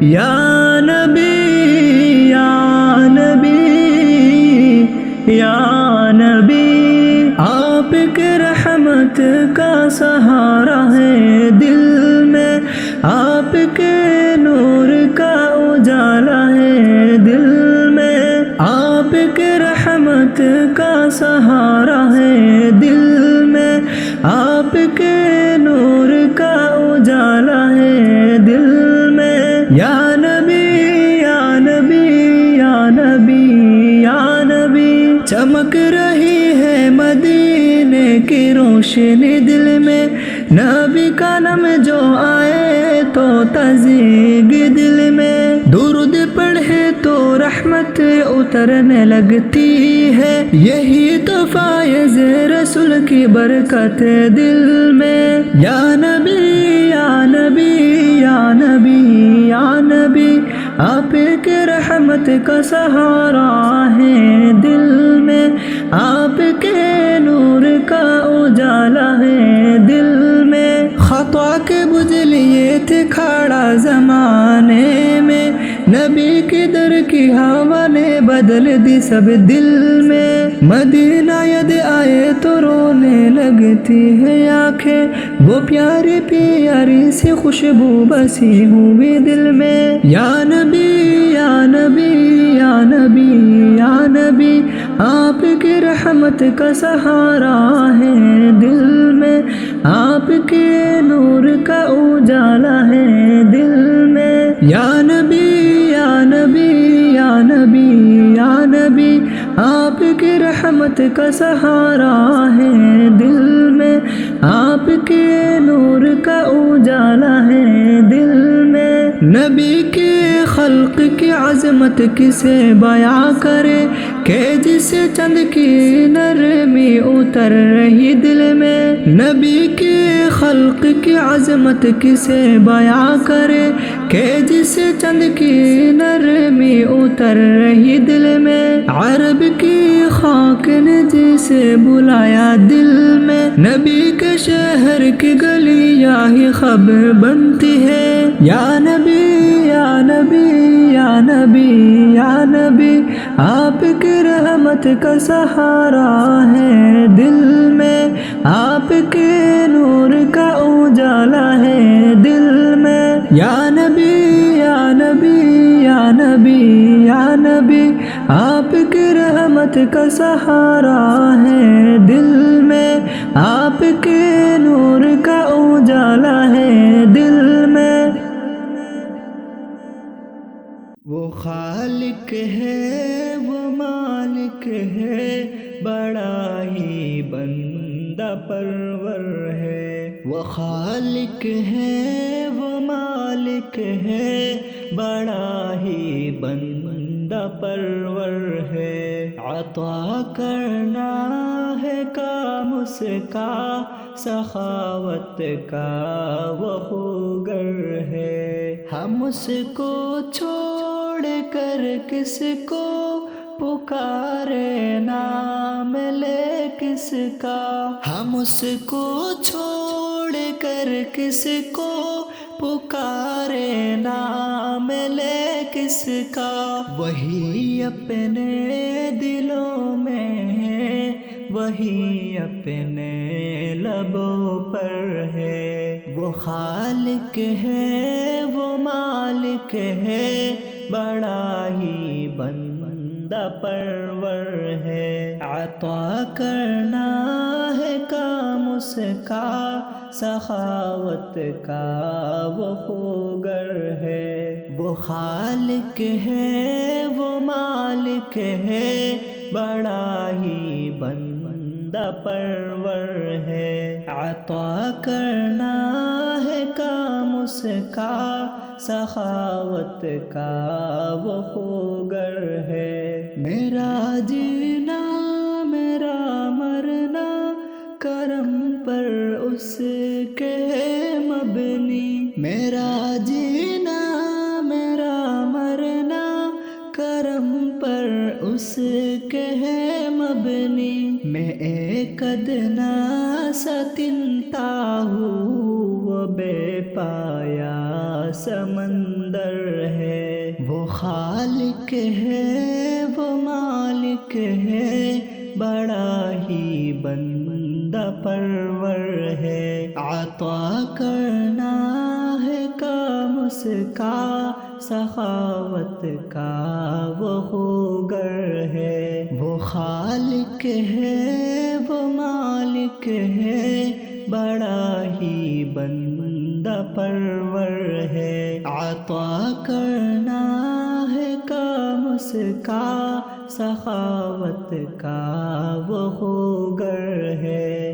یا نبی یا نبی یا نبی، آپ کے رحمت کا سہارا ہے دل میں، آپ کے نور کا اجالا ہے دل میں، آپ کے رحمت کا سہارا ہے دل میں، آپ کے نور کا اجالا ہے دل میں، یا نبی یا نبی یا نبی یا نبی، چمک رہی ہے مدینے کی روشنی دل میں، نبی کا نام جو آئے تو تزیگ دل میں، درود پڑھے تو رحمت اترنے لگتی ہے، یہی تو فائز رسول کی برکت دل میں، یا نبی یا نبی یا نبی یا نبی، آپ کے رحمت کا سہارا ہے دل میں، آپ کے نور کا اجالا ہے دل میں، خطا کے بجھ لیے تھے کھڑا زمانے میں، نبی کے در کی ہوا نے بدل دی سب دل میں، مدینہ ید آئے تو رونے لگتی ہے آنکھیں، وہ پیاری پیاری سی خوشبو بسی ہوئی دل میں، یا نبی یا نبی یا نبی یا نبی، آپ کی رحمت کا سہارا ہے دل میں، آپ کے نور کا اجالا ہے دل میں، یا نبی یا نبی یا نبی یا نبی، آپ کی رحمت کا سہارا ہے دل میں، آپ کے نور کا اجالا ہے دل میں، نبی کے خلق کی عظمت کسے بیاں کرے کہ جسے چند کی نرمی اتر رہی دل میں، نبی کے خلق کی عظمت کسے بیاں کرے کہ جسے چند کی نرمی اتر رہی دل میں، عرب کی خاک نے جسے بلایا دل میں، نبی کے شہر کی گلیاں ہی خبر بنتی ہے، یا نبی یا نبی یا نبی یا نبی، آپ کی رحمت کا سہارا ہے دل میں، آپ کے نور کا اجالا ہے دل میں، یا نبی یا نبی یا نبی یا نبی، آپ کی رحمت کا سہارا ہے دل میں، آپ کے نور کا اجالا ہے دل میں، وہ خالق ہے وہ مالک ہے، بڑا ہی بندہ پرور ہے، وہ خالق ہے وہ مالک ہے، بڑا ہی بندہ پرور ہے، عطا کرنا ہے کام اس کا، سخاوت کا وہ خوگر ہے، ہم اس کو چھوڑ کر کس کو پکارے، نام لے کس کا، ہم اس کو چھوڑ کر کس کو پکارے، نام لے کس کا، وہی اپنے دلوں میں ہے، وہی اپنے لبوں پر ہے، وہ خالق ہے وہ مالک ہے، بڑا ہی بندہ پرور ہے، عطا کرنا ہے کام اس کا، سخاوت کا وہ خوگر ہے، وہ خالق ہے وہ مالک ہے، بڑا ہی بندہ پرور ہے، عطا کرنا ہے کام اس کا، سخاوت کا وہ خوگر ہے، میرا جینا میرا مرنا کرم پر اس کے مبنی، میرا جینا میرا مرنا کرم پر اس کے مبنی، میں ایک ادنا ستنتا ہوں وہ بے پایا سمندر وہ خالق ہے وہ مالک ہے، بڑا ہی بندہ پرور ہے، عطا کرنا ہے کام اس کا، سخاوت کا وہ خوگر ہے، وہ خالق ہے وہ مالک ہے، بڑا ہی بندہ پرور ہے، عطا کرنا ہے کام اس کا، سخاوت کا وہ خوگر ہے۔